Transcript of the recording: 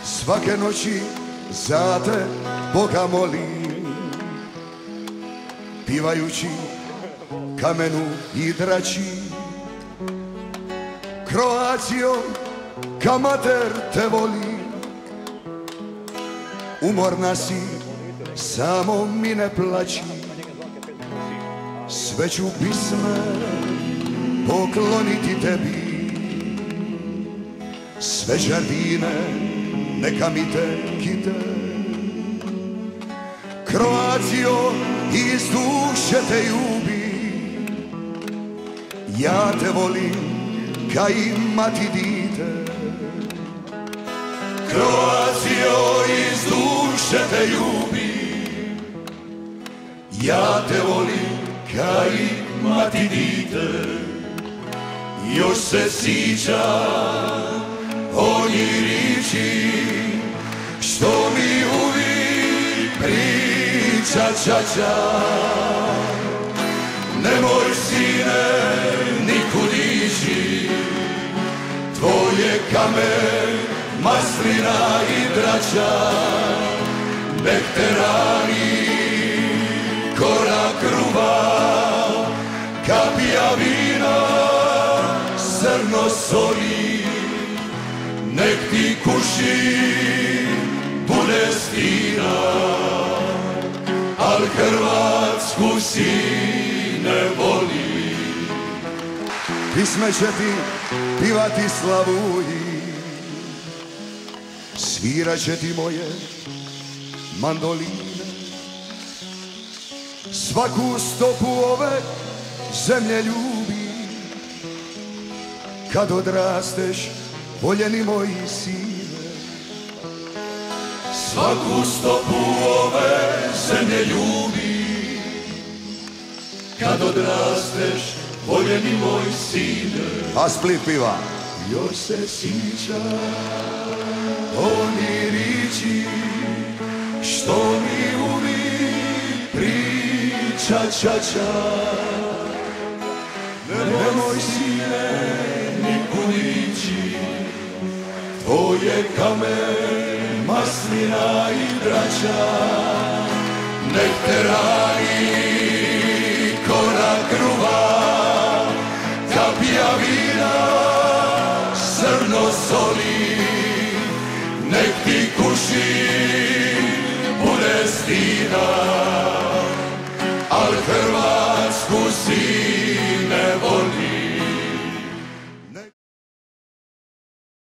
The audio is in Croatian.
Svake noći za te Boga molim, pivajući kamenu i drači. Kroacijo, ka mater te volim, umorna si, samo mi ne plaći. Sve ću pisme pokloniti tebi, sve žardine neka mi te kite. Kroacijo, iz duše te ljubim, ja te volim ka i mati dite. Kroacijo, iz duše te ljubim, ja te volim ka i mati dite. Još se sjećam onih riječi što mi uvijek priča čača. Nemoj sine nikud ići, tvoje kamen, maslina i drača. Nek te rani korak kruva, kapija vina, zrno soli. Nek ti kuši bude stina, al Hrvatsku si ne voli. Pisme će ti pivati slavuji, svirat će ti moje mandoline. Svaku stopu ove zemlje ljubi, kad odrasteš, voljeni moji sine. Svaku stopu ove zemlje ljubi, kad odrasteš, voljeni moj sine. A Split piva. Još se sjeća oni riječi što mi uvijek priča čača. Nemoj sine nikud ići, tvoje kamen, maslina i drača. Nek te rani korak kruva, kapija vina, zrno soli. Nek ti kuši bude stina, al Hrvatska